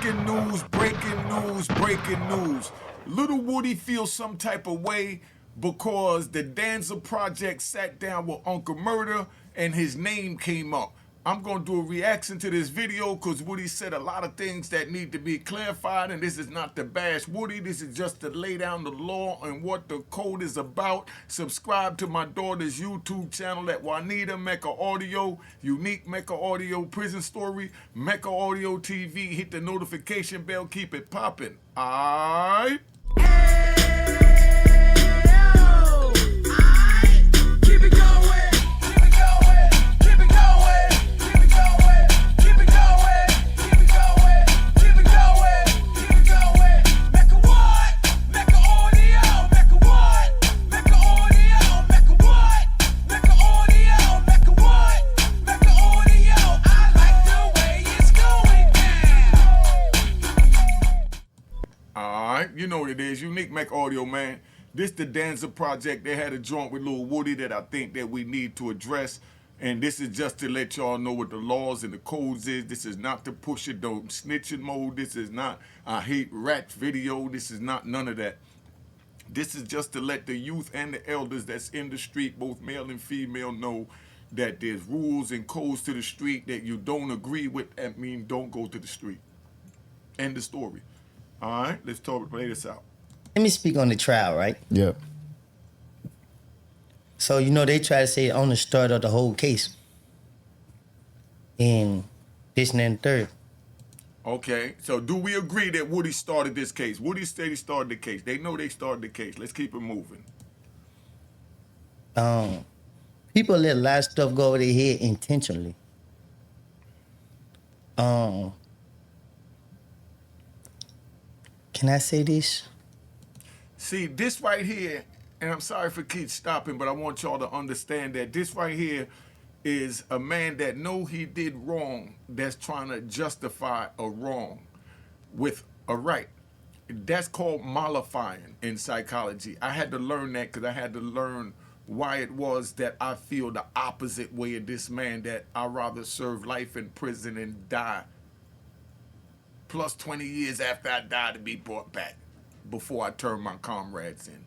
Breaking news, breaking news, breaking news. Little Woody feels some type of way because the Danza Project sat down with Uncle Murder and his name came up. I'm going to do a reaction to this video because Woody said a lot of things that need to be clarified, and this is not to bash Woody. This is just to lay down the law and what the code is about. Subscribe to my daughter's YouTube channel at Juanita Mecca Audio, Unique Mecca Audio Prison Story, Mecca Audio TV. Hit the notification bell. Keep it popping. All right? You know what it is, Unique Mecca Audio, man. This the Danza Project. They had a joint with Lil Woody that I think that we need to address. And this is just to let y'all know what the laws and the codes is. This is not to push it, don't snitching mode. This is not I hate rats video. This is not none of that. This is just to let the youth and the elders that's in the street, both male and female, know that there's rules and codes to the street that you don't agree with. That means don't go to the street. End the story. All right, let's play this out. Let me speak on the trial, right? Yeah. So, you know, they try to say on the start of the whole case. And this and then third. Okay, so do we agree that Woody started this case? Woody said he started the case. They know they started the case. Let's keep it moving. People let a lot of stuff go over their head intentionally. Can I say this? See, this right here, and I'm sorry for keep stopping, but I want y'all to understand that this right here is a man that know he did wrong that's trying to justify a wrong with a right. That's called mollifying in psychology. I had to learn that because I had to learn why it was that I feel the opposite way of this man, that I'd rather serve life in prison and die plus 20 years after I die to be brought back before I turn my comrades in,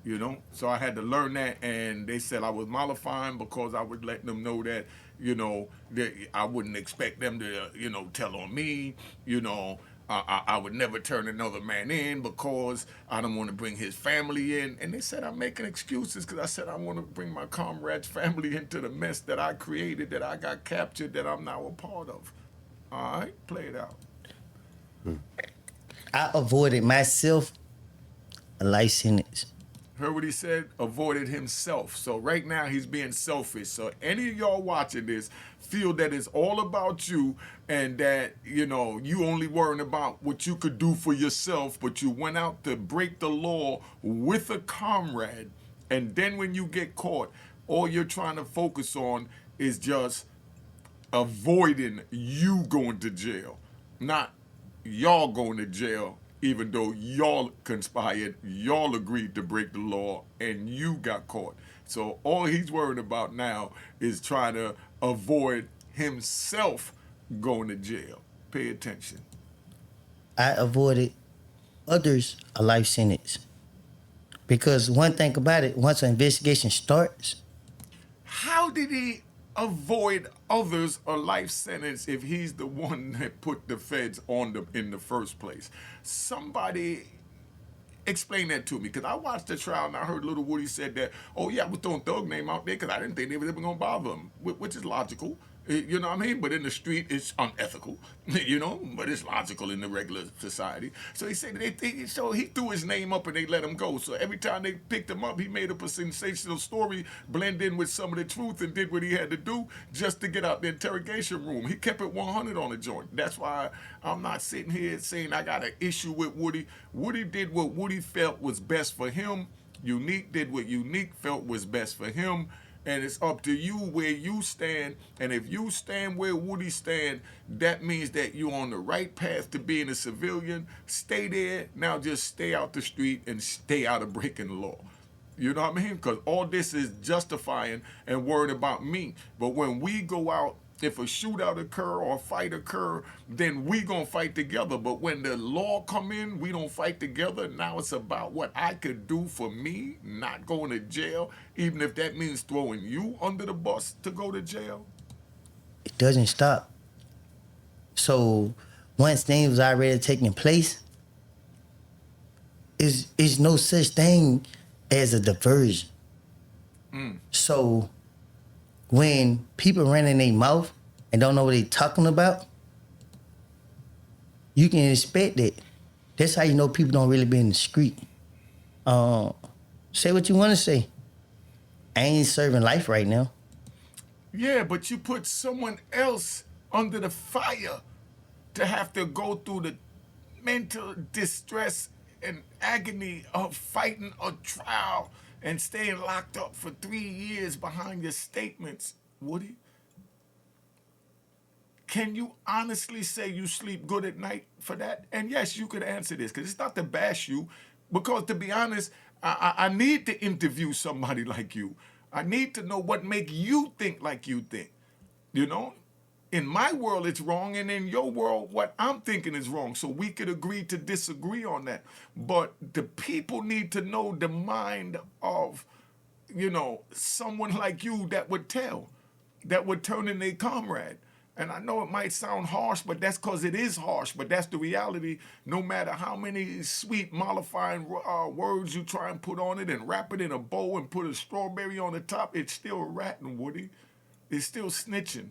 you know? So I had to learn that, and they said I was mollifying because I would let them know that, you know, that I wouldn't expect them to, you know, tell on me, you know, I would never turn another man in because I don't want to bring his family in. And they said I'm making excuses because I said I want to bring my comrade's family into the mess that I created, that I got captured, that I'm now a part of. All right, play it out. I avoided myself a life sentence. Heard what he said? Avoided himself. So right now he's being selfish. So any of y'all watching this feel that it's all about you and that, you know, you only worrying about what you could do for yourself, but you went out to break the law with a comrade. And then when you get caught, all you're trying to focus on is just avoiding you going to jail, not y'all going to jail, even though y'all conspired, y'all agreed to break the law, and you got caught. So all he's worried about now is trying to avoid himself going to jail. Pay attention. I avoided others a life sentence. Because one thing about it, once an investigation starts. How did he avoid others a life sentence if he's the one that put the feds on them in the first place? Somebody explain that to me, because I watched the trial and I heard Little Woody said that, oh yeah, I was throwing Thug name out there because I didn't think they were ever going to bother him, which is logical. You know what I mean? But in the street, it's unethical, you know, but it's logical in the regular society. So he said, so he threw his name up and they let him go. So every time they picked him up, he made up a sensational story, blend in with some of the truth, and did what he had to do just to get out the interrogation room. He kept it 100 on the joint. That's why I'm not sitting here saying I got an issue with Woody. Woody did what Woody felt was best for him. Unique did what Unique felt was best for him. And it's up to you where you stand. And if you stand where Woody stand, that means that you're on the right path to being a civilian. Stay there. Now just stay out the street and stay out of breaking the law. You know what I mean? Because all this is justifying and worried about me. But when we go out If a shootout occur or a fight occur, then we gonna fight together. But when the law come in, we don't fight together. Now it's about what I could do for me, not going to jail, even if that means throwing you under the bus to go to jail. It doesn't stop. So once things was already taking place, is no such thing as a diversion. So when people run in their mouth and don't know what they talking about, you can expect that. That's how you know people don't really be in the street. Say what you want to say. I ain't serving life right now. Yeah, but you put someone else under the fire to have to go through the mental distress and agony of fighting a trial and staying locked up for 3 years behind your statements, Woody. Can you honestly say you sleep good at night for that? And yes, you could answer this because it's not to bash you. Because to be honest, I need to interview somebody like you. I need to know what make you think like you think. You know, in my world it's wrong, and in your world what I'm thinking is wrong. So we could agree to disagree on that. But the people need to know the mind of, someone like you that would tell, that would turn in a comrade. And I know it might sound harsh, but that's because it is harsh. But that's the reality. No matter how many sweet, mollifying words you try and put on it and wrap it in a bow and put a strawberry on the top, it's still ratting, Woody. It's still snitching.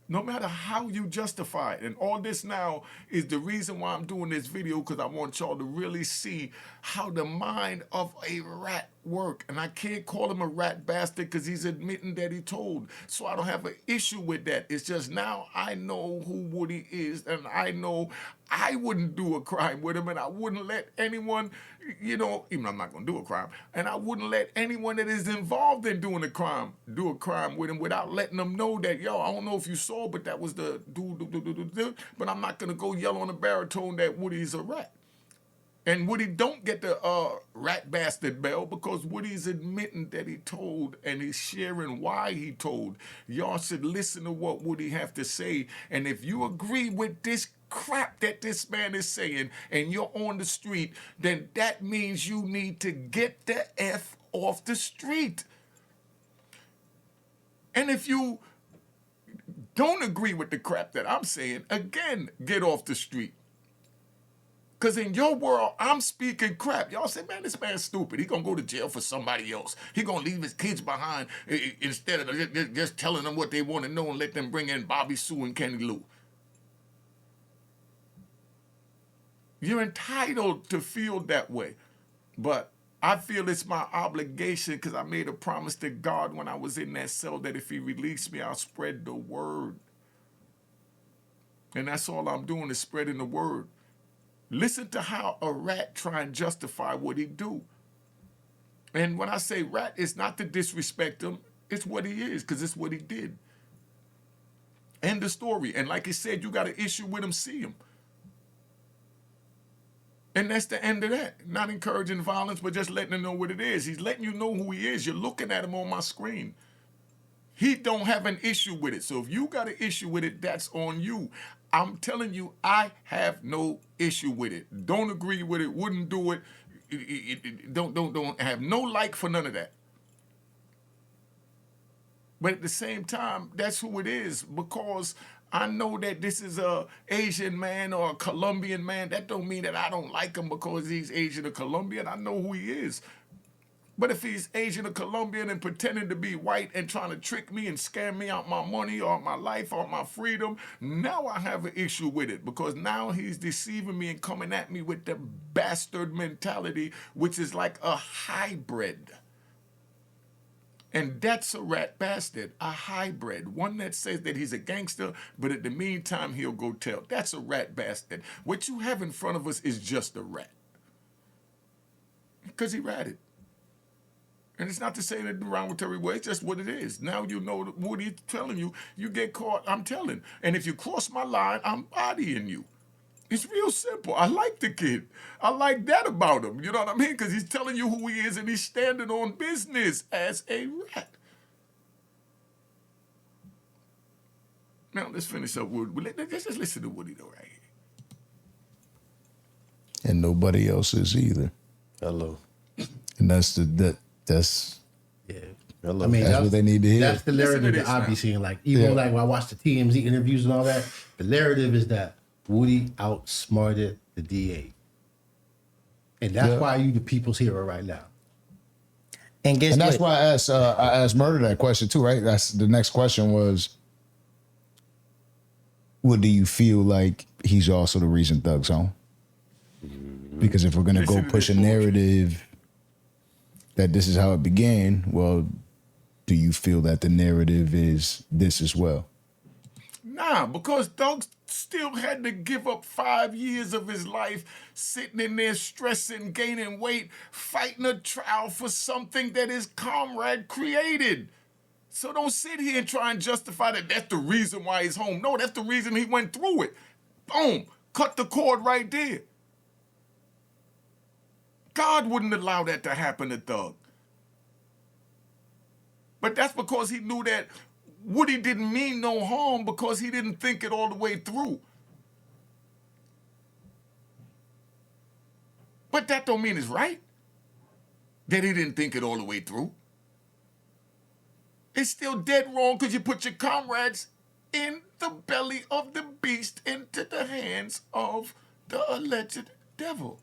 No matter how you justify it. And all this now is the reason why I'm doing this video, because I want y'all to really see how the mind of a rat work. And I can't call him a rat bastard because he's admitting that he told. So I don't have an issue with that. It's just now I know who Woody is, and I know I wouldn't do a crime with him, and I wouldn't let anyone, even though I'm not going to do a crime, and I wouldn't let anyone that is involved in doing a crime do a crime with him without letting them know that, I don't know if you saw, but that was the dude, but I'm not going to go yell on a baritone that Woody's a rat. And Woody don't get the rat bastard bell because Woody's admitting that he told, and he's sharing why he told. Y'all should listen to what Woody have to say. And if you agree with this crap that this man is saying and you're on the street, then that means you need to get the F off the street. And if you don't agree with the crap that I'm saying, again, get off the street. Because in your world, I'm speaking crap. Y'all say, man, this man's stupid. He going to go to jail for somebody else. He going to leave his kids behind instead of just telling them what they want to know and let them bring in Bobby Sue and Kenny Lou. You're entitled to feel that way. But I feel it's my obligation because I made a promise to God when I was in that cell that if he released me, I'll spread the word. And that's all I'm doing is spreading the word. Listen to how a rat try and justify what he do. And when I say rat, it's not to disrespect him. It's what he is, because it's what he did. End the story. And like he said, you got an issue with him, see him. And that's the end of that. Not encouraging violence, but just letting him know what it is. He's letting you know who he is. You're looking at him on my screen. He don't have an issue with it. So if you got an issue with it, that's on you. I'm telling you, I have no issue with it. Don't agree with it. Wouldn't do it. Don't have no like for none of that. But at the same time, that's who it is, because I know that this is a Asian man or a Colombian man. That don't mean that I don't like him because he's Asian or Colombian. I know who he is. But if he's Asian or Colombian and pretending to be white and trying to trick me and scam me out my money or my life or my freedom, now I have an issue with it, because now he's deceiving me and coming at me with the bastard mentality, which is like a hybrid. And that's a rat bastard, a hybrid. One that says that he's a gangster, but in the meantime, he'll go tell. That's a rat bastard. What you have in front of us is just a rat. Because he ratted. And it's not to say that in a derogatory way, it's just what it is. Now you know what he's telling you. You get caught, I'm telling. And if you cross my line, I'm bodying you. It's real simple. I like the kid. I like that about him. You know what I mean? Because he's telling you who he is and he's standing on business as a rat. Now let's finish up with. Let's just listen to Woody though, right here. And nobody else is either. Hello. And that's that's Yeah. Hello. I mean, That's what they need to hear. That's the Listen to narrative this that I now. be seeing. Like, even like when I watch the TMZ interviews and all that, the narrative is that Woody outsmarted the DA. And that's why you the people's hero right now. And guess And that's what? why I asked Murder that question too, right? That's the next question was, what do you feel like he's also the reason Thug's home? Because if we're gonna Listen go to push a this bullshit. narrative that this is how it began, well, do you feel that the narrative is this as well? Nah, because Doug still had to give up 5 years of his life sitting in there stressing, gaining weight, fighting a trial for something that his comrade created. So don't sit here and try and justify that that's the reason why he's home. No, that's the reason he went through it. Boom. Cut the cord right there. God wouldn't allow that to happen to Thug. But that's because he knew that Woody didn't mean no harm because he didn't think it all the way through. But that don't mean it's right that he didn't think it all the way through. It's still dead wrong because you put your comrades in the belly of the beast into the hands of the alleged devil.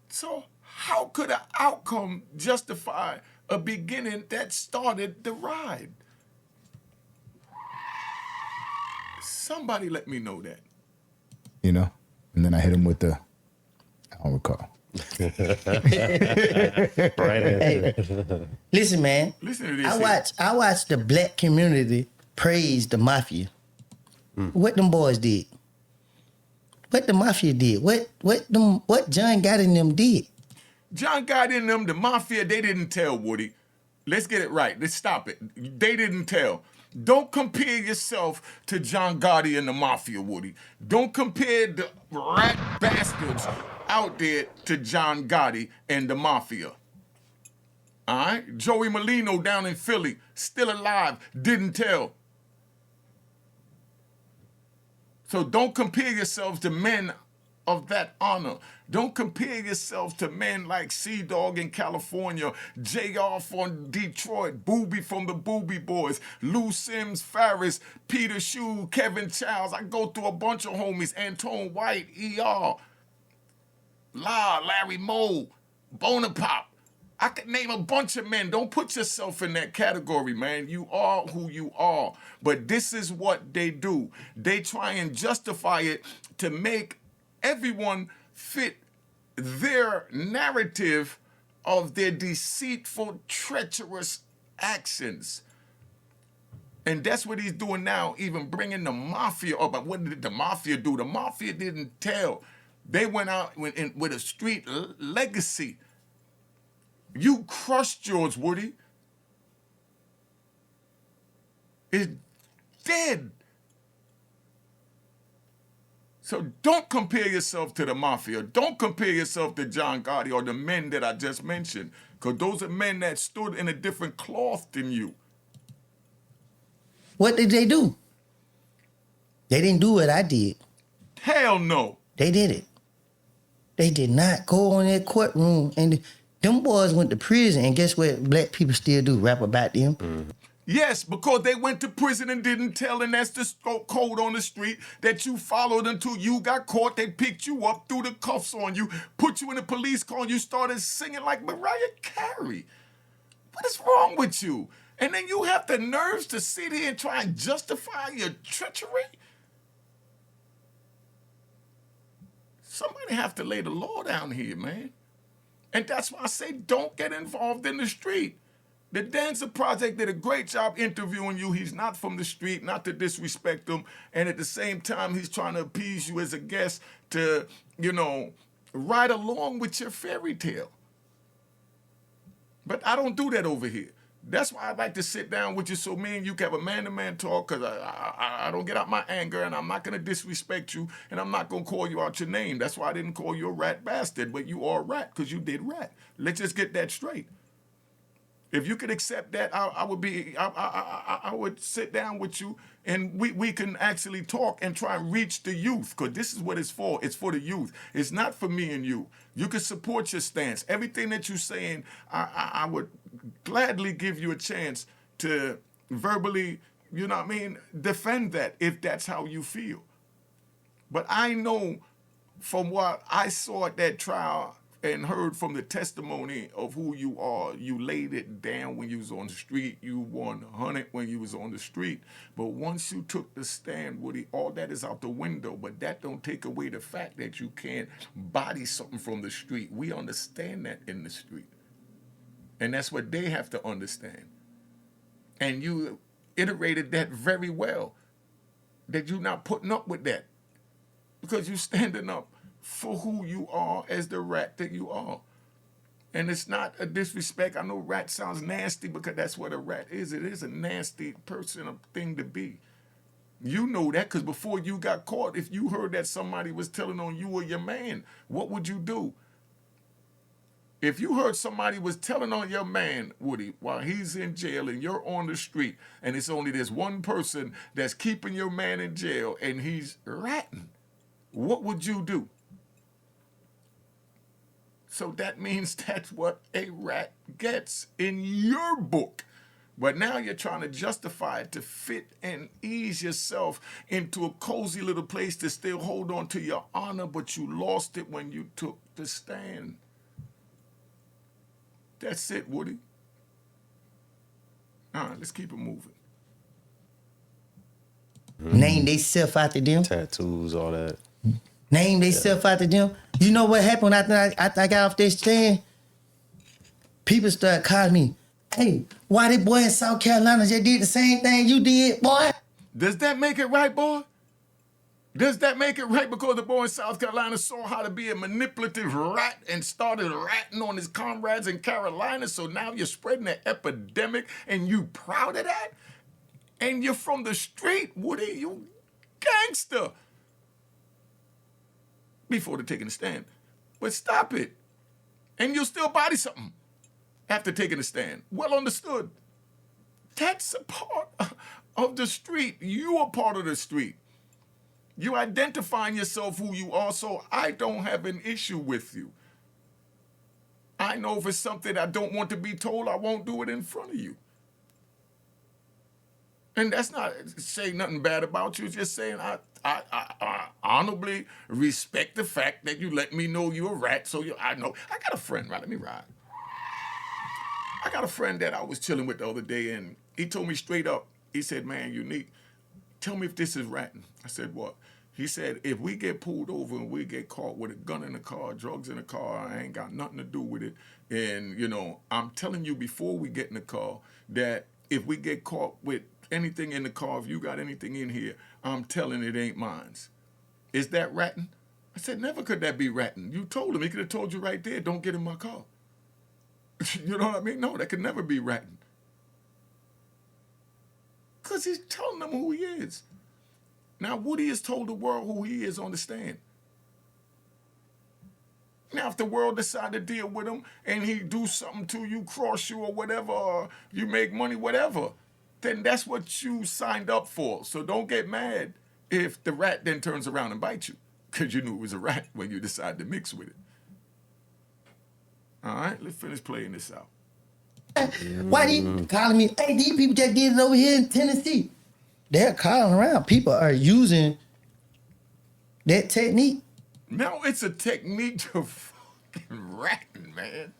So how could an outcome justify a beginning that started the ride? Somebody let me know that. You know? And then I hit him with the, I don't recall. Right. Hey, listen, man. Listen to this. I watch the black community praise the mafia. What them boys did? What the mafia did? What John Gotti and them did? John Gotti and them, the mafia, they didn't tell Woody. Let's get it right. Let's stop it. They didn't tell. Don't compare yourself to John Gotti and the mafia, Woody. Don't compare the rat bastards out there to John Gotti and the mafia. All right? Joey Molino down in Philly, still alive, didn't tell. So don't compare yourselves to men of that honor. Don't compare yourselves to men like Sea-Dog in California, JR from Detroit, Booby from the Booby Boys, Lou Sims, Farris, Peter Shue, Kevin Childs. I go through a bunch of homies, Antone White, ER, Larry Moe, Bonaparte. I could name a bunch of men. Don't put yourself in that category, man. You are who you are. But this is what they do. They try and justify it to make everyone fit their narrative of their deceitful, treacherous actions. And that's what he's doing now, even bringing the mafia up. But what did the mafia do? The mafia didn't tell. They went out with a street legacy. You crushed George Woody. It's dead. So don't compare yourself to the mafia. Don't compare yourself to John Gotti or the men that I just mentioned, because those are men that stood in a different cloth than you. What did they do? They didn't do what I did. Hell no. They did it. They did not go in that courtroom, and them boys went to prison. And guess what? Black people still do rap about them. Yes, because they went to prison and didn't tell, and that's the code on the street that you followed until you got caught. They picked you up, threw the cuffs on you, put you in a police car, and you started singing like Mariah Carey. What is wrong with you? And then you have the nerves to sit here and try and justify your treachery? Somebody have to lay the law down here, man. And that's why I say don't get involved in the street. The Dancer Project did a great job interviewing you. He's not from the street, not to disrespect him. And at the same time, he's trying to appease you as a guest to, ride along with your fairy tale. But I don't do that over here. That's why I like to sit down with you so me and you can have a man-to-man talk, because I don't get out my anger, and I'm not going to disrespect you, and I'm not going to call you out your name. That's why I didn't call you a rat bastard, but you are a rat because you did rat. Let's just get that straight. If you could accept that, I would sit down with you And we can actually talk and try and reach the youth, because this is what it's for. It's for the youth. It's not for me and you. You can support your stance. Everything that you're saying, I would gladly give you a chance to verbally, you know what I mean, defend that if that's how you feel. But I know from what I saw at that trial and heard from the testimony of who you are, you laid it down when you was on the street. You won 100 when you was on the street. But once you took the stand, Woody, all that is out the window. But that don't take away the fact that you can't body something from the street. We understand that in the street. And that's what they have to understand. And you iterated that very well, that you're not putting up with that, because you're standing up for who you are as the rat that you are. And it's not a disrespect. I know rat sounds nasty, because that's what a rat is. It is a nasty person, a thing to be. You know that, because before you got caught, if you heard that somebody was telling on you or your man, what would you do? If you heard somebody was telling on your man, Woody, while he's in jail and you're on the street, and it's only this one person that's keeping your man in jail and he's ratting, what would you do? So that means that's what a rat gets in your book. But now you're trying to justify it to fit and ease yourself into a cozy little place to still hold on to your honor, but you lost it when you took the stand. That's it, Woody. All right, let's keep it moving. Name they self after them. Tattoos, all that. Name they self after them. You know what happened after I got off this stand? People start calling me, hey, why that boy in South Carolina just did the same thing you did, boy? Does that make it right, boy? Does that make it right because the boy in South Carolina saw how to be a manipulative rat and started ratting on his comrades in Carolina, so now you're spreading an epidemic and you proud of that? And you're from the street, Woody, you gangster. Before the taking a stand. But stop it. And you'll still body something after taking a stand. Well understood. That's a part of the street. You are part of the street. You identifying yourself who you are, so I don't have an issue with you. I know if it's something I don't want to be told, I won't do it in front of you. And that's not saying nothing bad about you. It's just saying I honorably respect the fact that you let me know you're a rat. So I know. I got a friend, right? Let me ride. I got a friend that I was chilling with the other day, and he told me straight up, he said, man, Unique, tell me if this is ratting. I said, what? He said, if we get pulled over and we get caught with a gun in the car, drugs in the car, I ain't got nothing to do with it. And, you know, I'm telling you before we get in the car that if we get caught with anything in the car, if you got anything in here, I'm telling it ain't mine. Is that ratting? I said, never could that be ratting. You told him. He could have told you right there, don't get in my car. You know what I mean? No, that could never be ratting. Because he's telling them who he is. Now, Woody has told the world who he is on the stand. Now, if the world decide to deal with him and he do something to you, cross you or whatever, or you make money, whatever, then that's what you signed up for. So don't get mad if the rat then turns around and bites you, because you knew it was a rat when you decided to mix with it. All right, let's finish playing this out. Why do you calling me? Hey, these people just did it over here in Tennessee. They're calling around. People are using that technique. No, it's a technique to fucking ratting, man.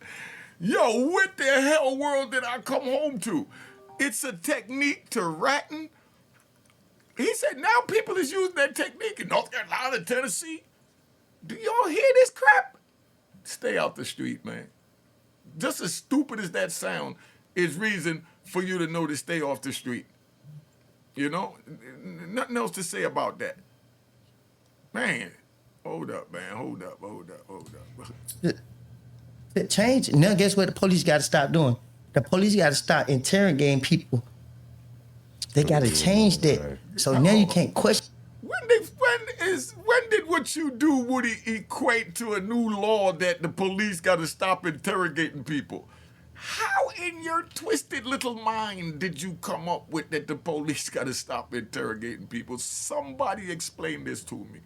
Yo, what the hell world did I come home to? It's a technique to ratting. He said now people is using that technique in North Carolina, Tennessee. Do y'all hear this crap? Stay out the street, man. Just as stupid as that sound is reason for you to know to stay off the street. You know? Nothing else to say about that. Man, hold up, man. Hold up. The change. Now, guess what the police got to stop doing? The police got to stop interrogating people. They got to change that. So now you can't question. When did what you do, Woody, equate to a new law that the police got to stop interrogating people? How in your twisted little mind did you come up with that the police got to stop interrogating people? Somebody explain this to me.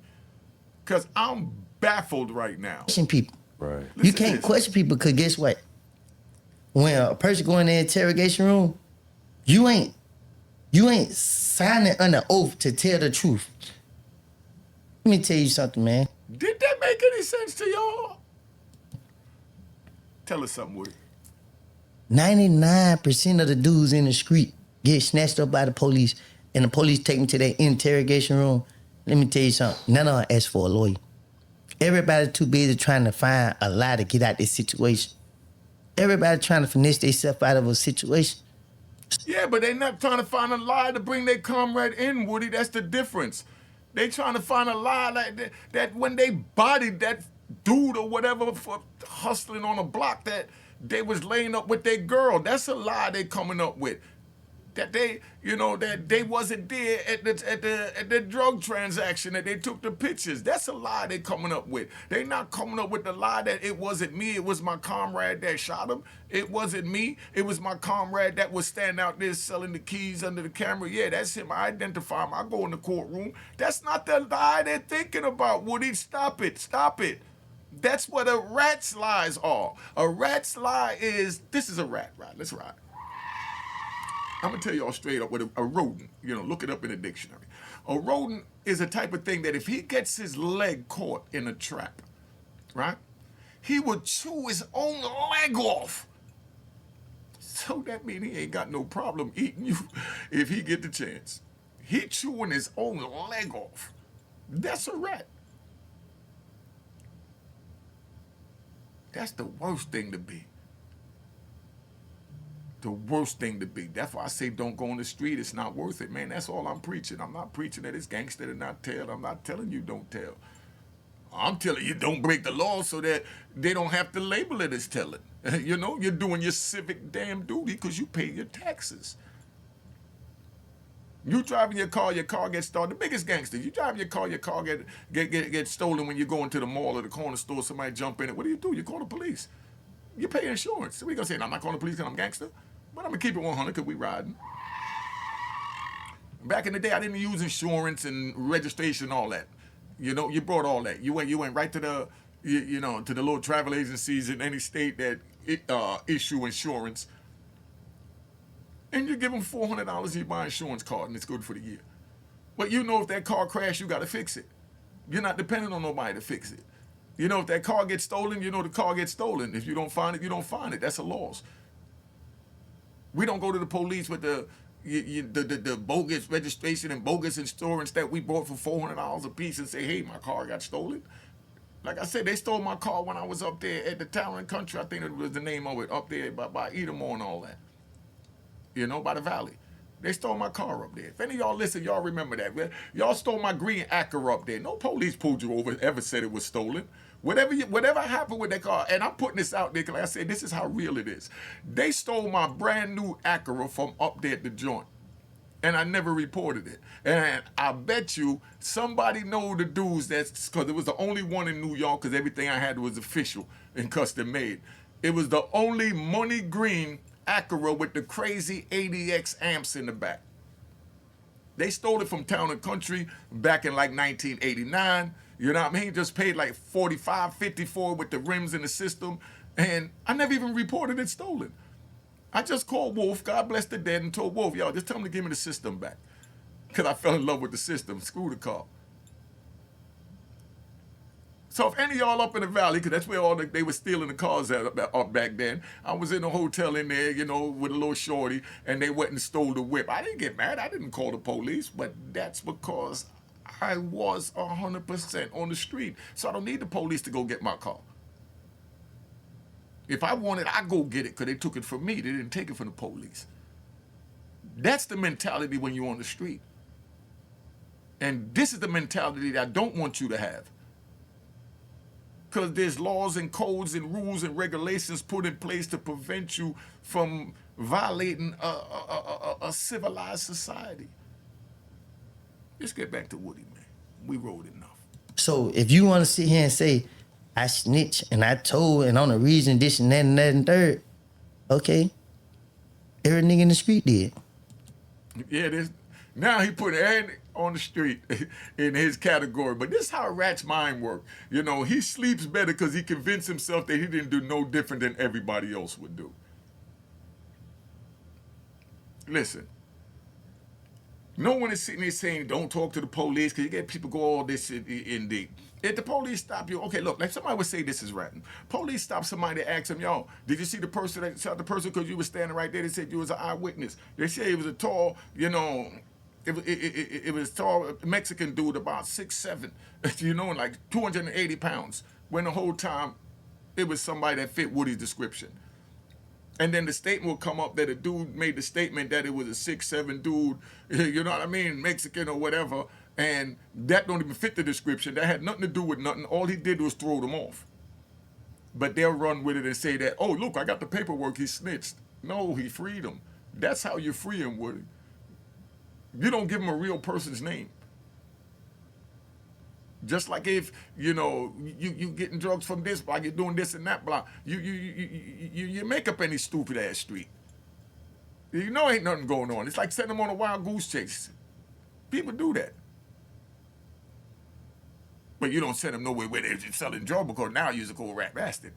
Because I'm baffled right now. Question people. Right. You Listen to can't this. question people because guess what? When a person go in the interrogation room, you ain't signing under oath to tell the truth. Let me tell you something, man. Did that make any sense to y'all? Tell us something, Woody. 99% of the dudes in the street get snatched up by the police, and the police take them to their interrogation room. Let me tell you something. None of them ask for a lawyer. Everybody too busy trying to find a lie to get out this situation. Everybody trying to finesse themselves out of a situation. Yeah, but they not trying to find a lie to bring their comrade in, Woody. That's the difference. They trying to find a lie like that when they bodied that dude or whatever for hustling on a block that they was laying up with their girl. That's a lie they coming up with. That they, that they wasn't there at the drug transaction, that they took the pictures. That's a lie they coming up with. They not coming up with the lie that it wasn't me, it was my comrade that shot him. It wasn't me, it was my comrade that was standing out there selling the keys under the camera. Yeah, that's him. I identify him. I go in the courtroom. That's not the lie they're thinking about, Woody. Stop it. Stop it. That's what a rat's lies are. A rat's lie is, this is a rat, right? Let's ride. I'm gonna tell y'all straight up what a rodent, look it up in the dictionary. A rodent is a type of thing that if he gets his leg caught in a trap, right, he would chew his own leg off. So that means he ain't got no problem eating you if he get the chance. He chewing his own leg off. That's a rat. That's the worst thing to be. The worst thing to be. That's why I say don't go on the street. It's not worth it, man. That's all I'm preaching. I'm not preaching that it's gangster to not tell. I'm not telling you don't tell. I'm telling you don't break the law so that they don't have to label it as telling. You're doing your civic damn duty because you pay your taxes. You driving your car gets stolen. The biggest gangster. You driving your car get stolen when you go into the mall or the corner store. Somebody jump in it. What do? You call the police. You pay insurance. So we gonna say, no, I'm not calling the police because I'm gangster. But I'm gonna keep it 100 because we riding. Back in the day, I didn't use insurance and registration, all that. You brought all that. You went right to the, to the little travel agencies in any state that issue insurance, and you give them $400. You buy an insurance card, and it's good for the year. But if that car crashes, you got to fix it. You're not dependent on nobody to fix it. If that car gets stolen, the car gets stolen. If you don't find it, you don't find it. That's a loss. We don't go to the police with the bogus registration and bogus insurance that we bought for $400 a piece and say, hey, my car got stolen. Like I said, they stole my car when I was up there at the Town and Country. I think it was the name of it, up there by Edomore and all that. By the valley. They stole my car up there. If any of y'all listen, y'all remember that. Y'all stole my green Acura up there. No police pulled you over, ever said it was stolen. Whatever happened with that car, and I'm putting this out there because like I said, this is how real it is. They stole my brand new Acura from up there at the joint, and I never reported it. And I bet you somebody know the dudes because it was the only one in New York because everything I had was official and custom made. It was the only money green Acura with the crazy 80X amps in the back. They stole it from Town and Country back in like 1989. You know what I mean? Just paid like $45, $50 for it with the rims in the system. And I never even reported it stolen. I just called Wolf, God bless the dead, and told Wolf, y'all, just tell him to give me the system back. Because I fell in love with the system. Screw the car. So if any of y'all up in the valley, because that's where they were stealing the cars up back then, I was in a hotel in there, with a little shorty, and they went and stole the whip. I didn't get mad. I didn't call the police, but that's because I was 100% on the street. So I don't need the police to go get my car. If I want it, I go get it because they took it from me. They didn't take it from the police. That's the mentality when you're on the street. And this is the mentality that I don't want you to have. Because there's laws and codes and rules and regulations put in place to prevent you from violating a civilized society. Let's get back to Woody, man. We rode enough. So if you want to sit here and say, I snitch and I told and on the reason this and that and that and third, Okay. Every nigga in the street did. Yeah, this now he put everything on the street in his category. But this is how a rat's mind work. You know, he sleeps better because he convinced himself that he didn't do no different than everybody else would do. Listen, no one is sitting there saying don't talk to the police because you get people go all this in the. If the police stop you, okay, look, like somebody would say this is ratting. Police stop somebody, ask them, yo, did you see the person that shot the person because you were standing right there? They said you was an eyewitness. They say it was a tall, you know, it was a tall Mexican dude about 6'7", you know, like 280 pounds. When the whole time it was somebody that fit Woody's description. And then the statement will come up that a dude made the statement that it was a 6'7" dude, you know what I mean, Mexican or whatever, and that don't even fit the description. That had nothing to do with nothing. All he did was throw them off. But they'll run with it and say that, oh, look, I got the paperwork, he snitched. No, he freed him. That's how you free him, Woody. You don't give him a real person's name. Just like if, you know, you getting drugs from this block, you're doing this and that block, you make up any stupid ass street. You know ain't nothing going on. It's like setting them on a wild goose chase. People do that. But you don't send them nowhere where they're selling drugs because now you're a cold rat bastard.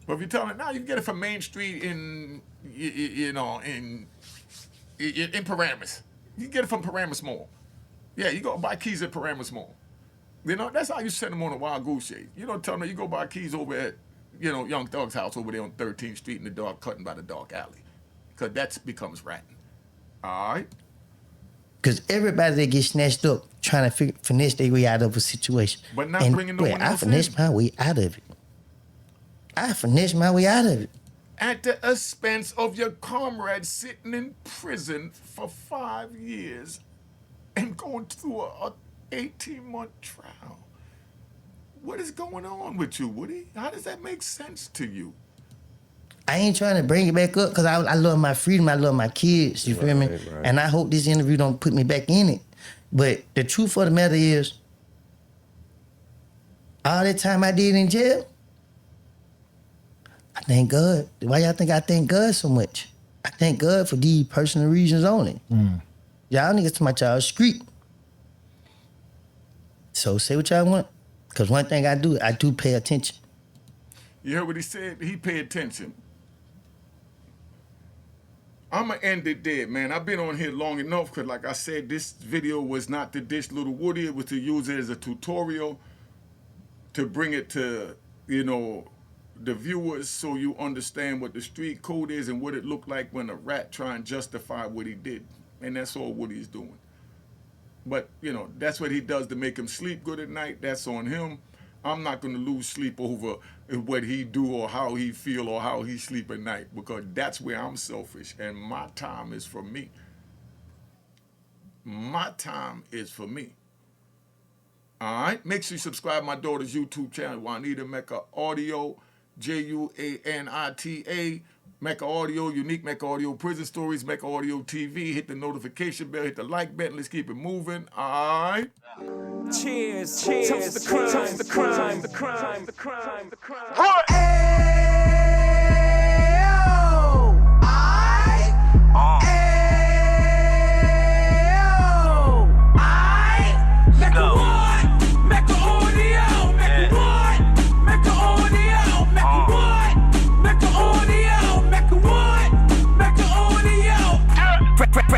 But if you tell them now, you can get it from Main Street in Paramus. You can get it from Paramus Mall. Yeah, you go buy keys at Paramus Mall. You know, that's how you send them on a wild goose chase. You don't tell them you go buy keys over at, you know, Young Thug's house over there on 13th Street in the dark, cutting by the dark alley. Because that becomes ratting. All right? Because everybody that gets snatched up trying to finesse their way out of a situation. But not bringing no one else in. I finesse my way out of it. I finesse my way out of it. At the expense of your comrade sitting in prison for 5 years and going through a 18-month trial. What is going on with you, Woody? How does that make sense to you? I ain't trying to bring it back up because I love my freedom. I love my kids. You feel me? Right. And I hope this interview don't put me back in it. But the truth of the matter is, all that time I did in jail, I thank God. Why y'all think I thank God so much? I thank God for these personal reasons only. Y'all niggas to my child street. So say what y'all want. Because one thing I do pay attention. You heard what he said? He pay attention. I'm going to end it there, man. I've been on here long enough because, like I said, this video was not to dish Little Woody. It was to use it as a tutorial to bring it to, you know, the viewers so you understand what the street code is and what it looked like when a rat try and justify what he did. And that's all Woody's doing. But, you know, that's what he does to make him sleep good at night. That's on him. I'm not going to lose sleep over what he do or how he feel or how he sleep at night because that's where I'm selfish and my time is for me. My time is for me. All right? Make sure you subscribe to my daughter's YouTube channel, Juanita Mecca Audio, Juanita, Mecca Audio, Unique Mecca Audio, Prison Stories, Mecca Audio TV. Hit the notification bell, hit the like button. Let's keep it moving. All right? Cheers, cheers, toast the crime, toast the crime, the crime, the crime, the crime.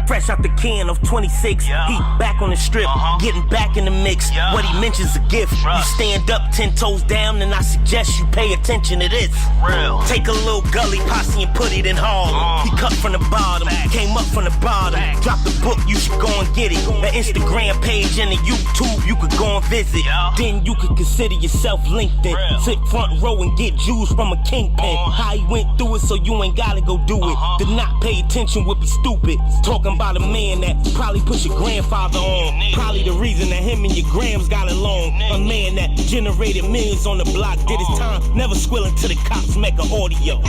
Fresh out the can of 26, he back on the strip, getting back in the mix. What he mentions a gift. You stand up 10 toes down, and I suggest you pay attention to this. Real. Take a little gully posse and put it in Harlem. He cut from the bottom, came up from the bottom. Drop the book, you should go and get it. The Instagram page and the YouTube, you could go and visit. Then you could consider yourself LinkedIn. Sit front row and get Jews from a kingpin. How he went through it, so you ain't gotta go do it. To not pay attention would be stupid. Talking about a man that probably put your grandfather on. Probably the reason that him and your grams got along. A man that generated millions on the block, did his time, never squilling to the cops, Mecca Audio.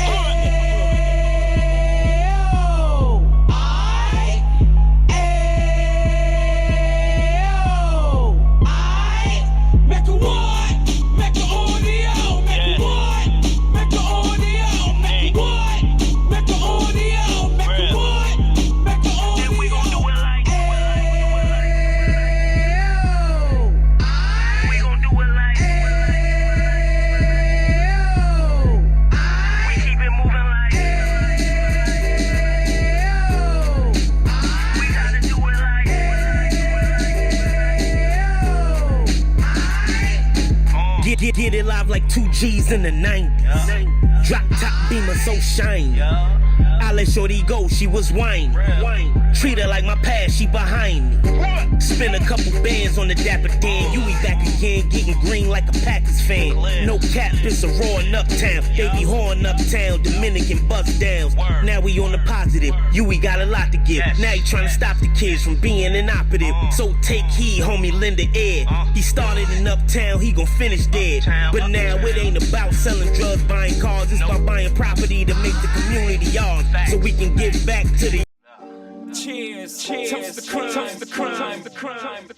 Mecca Audio, Mecca Audio, Mecca what? Mecca Get it live like 2 G's in the 90s. Drop top beamer so shiny. I let shorty go, she was whining. Treat her like my past, she behind me. Spend a couple bands on the Dapper Dan. You be back again, getting green like a Packers fan. No cap, it's a roaring uptown. They be horn uptown, Dominican bust downs. Now we on the positive, we got a lot to give. Now you trying to stop the kids from being inoperative. So take heed, homie, lend a ear. He started in uptown, he gon' finish dead. But now it ain't about selling drugs, buying cars. It's about buying property to make the community yours, so we can give back to the Cheers, toast the crime, the crime, the crime.